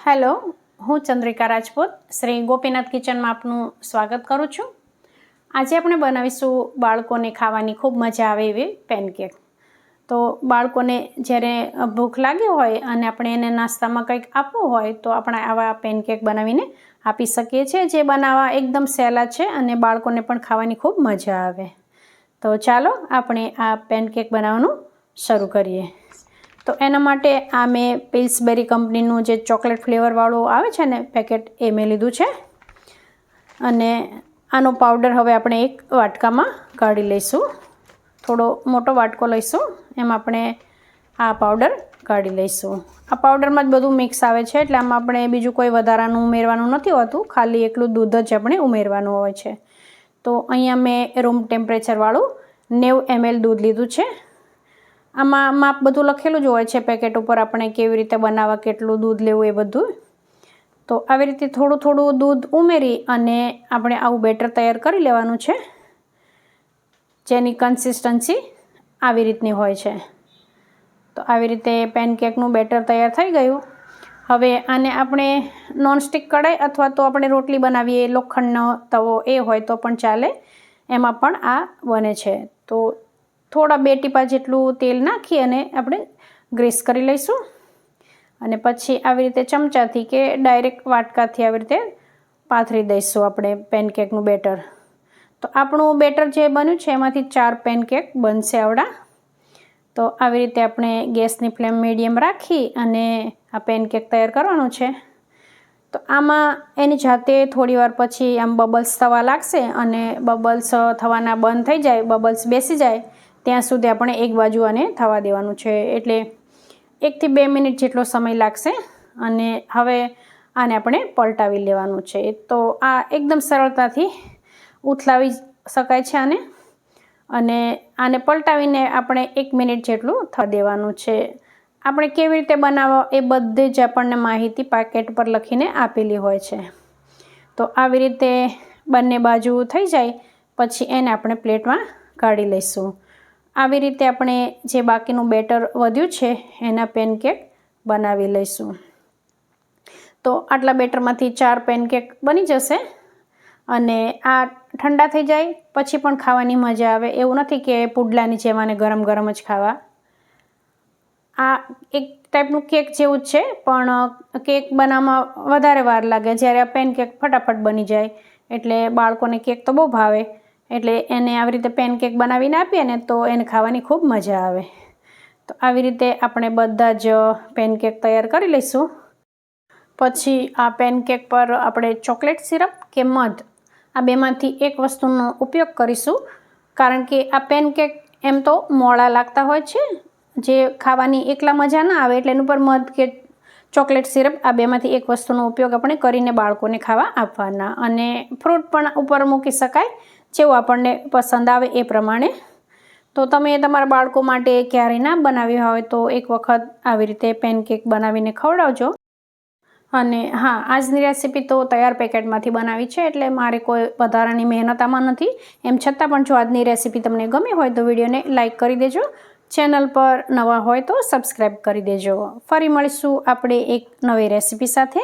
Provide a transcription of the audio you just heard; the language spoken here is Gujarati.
હેલો, હું ચંદ્રિકા રાજપૂત શ્રી ગોપીનાથ કિચનમાં આપનું સ્વાગત કરું છું। આજે આપણે બનાવીશું બાળકોને ખાવાની ખૂબ મજા આવે એવી પેનકેક। તો બાળકોને જ્યારે ભૂખ લાગી હોય અને આપણે એને નાસ્તામાં કંઈક આપવું હોય તો આપણે આવા પેનકેક બનાવીને આપી શકીએ છીએ, જે બનાવવા એકદમ સહેલા છે અને બાળકોને પણ ખાવાની ખૂબ મજા આવે। તો ચાલો આપણે આ પેનકેક બનાવવાનું શરૂ કરીએ। તો એના માટે આ મેં પિલ્સબેરી કંપનીનું જે ચોકલેટ ફ્લેવરવાળું આવે છે ને પેકેટ, એ મેં લીધું છે અને આનો પાવડર હવે આપણે એક વાટકામાં કાઢી લઈશું। થોડો મોટો વાટકો લઈશું, એમાં આપણે આ પાવડર કાઢી લઈશું। આ પાવડરમાં જ બધું મિક્સ આવે છે, એટલે આમાં આપણે બીજું કોઈ વધારાનું ઉમેરવાનું નથી હોતું, ખાલી એકલું દૂધ જ આપણે ઉમેરવાનું હોય છે। તો અહીંયા મેં રૂમ ટેમ્પરેચરવાળું 90 ml દૂધ લીધું છે। આમાં માપ બધું લખેલું જ હોય છે પેકેટ ઉપર, આપણે કેવી રીતે બનાવવા, કેટલું દૂધ લેવું એ બધું। તો આવી રીતે થોડું થોડું દૂધ ઉમેરી અને આપણે આવું બેટર તૈયાર કરી લેવાનું છે, જેની કન્સિસ્ટન્સી આવી રીતની હોય છે। તો આવી રીતે પેનકેકનું બેટર તૈયાર થઈ ગયું। હવે આને આપણે નોનસ્ટિક કઢાઈ અથવા તો આપણે રોટલી બનાવીએ લોખંડનો તવો એ હોય તો પણ ચાલે, એમાં પણ આ બને છે। તો થોડા 2 ટીપા જેટલું તેલ નાખી અને આપણે ગ્રીસ કરી લઈશું અને પછી આવી રીતે ચમચાથી કે ડાયરેક્ટ વાટકાથી આવી રીતે પાથરી દઈશું આપણે પેનકેકનું બેટર। તો આપણું બેટર જે બન્યું છે એમાંથી 4 પેનકેક બનશે આવડા। તો આવી રીતે આપણે ગેસની ફ્લેમ મીડિયમ રાખી અને આ પેનકેક તૈયાર કરવાનું છે। તો આમાં એની જાતે થોડીવાર પછી આમ બબલ્સ થવા લાગશે અને બબલ્સ થવાના બંધ થઈ જાય, બબલ્સ બેસી જાય ત્યાં સુધી આપણે એક બાજુ આને થવા દેવાનું છે, એટલે 1 થી 2 મિનિટ જેટલો સમય લાગશે અને હવે આને આપણે પલટાવી લેવાનું છે। તો આ એકદમ સરળતાથી ઉથલાવી શકાય છે અને આને પલટાવીને આપણે 1 મિનિટ જેટલું થવા દેવાનું છે। આપણે કેવી રીતે બનાવવા એ બધી જ આપણને માહિતી પેકેટ પર લખીને આપેલી હોય છે। તો આવી રીતે બંને બાજુ થઈ જાય પછી એને આપણે પ્લેટમાં કાઢી લઈશું। આવી રીતે આપણે જે બાકીનું બેટર વધ્યું છે એના પેનકેક બનાવી લઈશું। તો આટલા બેટરમાંથી 4 પેનકેક બની જશે અને આ ઠંડા થઈ જાય પછી પણ ખાવાની મજા આવે, એવું નથી કે પુડલાની જેમ આને ગરમ ગરમ જ ખાવા। આ એક ટાઈપનું કેક જેવું જ છે, પણ કેક બનાવવામાં વધારે વાર લાગે, જ્યારે આ પેનકેક ફટાફટ બની જાય, એટલે બાળકોને કેક તો બહુ ભાવે, એટલે એને આવી રીતે પેનકેક બનાવીને આપીએ ને તો એને ખાવાની ખૂબ મજા આવે। તો આવી રીતે આપણે બધા જ પેનકેક તૈયાર કરી લઈશું। પછી આ પેનકેક પર આપણે ચોકલેટ સિરપ કે મધ, આ બેમાંથી એક વસ્તુનો ઉપયોગ કરીશું, કારણ કે આ પેનકેક એમ તો મોળા લાગતા હોય છે, જે ખાવાની એકલા મજા ના આવે, એટલે એની ઉપર મધ કે ચોકલેટ સિરપ આ બેમાંથી એક વસ્તુનો ઉપયોગ આપણે કરીને બાળકોને ખાવા આપવાના। અને ફ્રૂટ પણ ઉપર મૂકી શકાય, જેવું આપણને પસંદ આવે એ પ્રમાણે। તો તમે તમારા બાળકો માટે ક્યારેય ના બનાવ્યા હોય તો એક વખત આવી રીતે પેનકેક બનાવીને ખવડાવજો। અને હા, આજની રેસીપી તો તૈયાર પેકેટમાંથી બનાવી છે, એટલે મારે કોઈ વધારાની મહેનત આમાં નથી। એમ છતાં પણ જો આજની રેસીપી તમને ગમી હોય તો વિડીયોને લાઇક કરી દેજો, ચેનલ પર નવા હોય તો સબસ્ક્રાઈબ કરી દેજો। ફરી મળીશું આપણે એક નવી રેસીપી સાથે।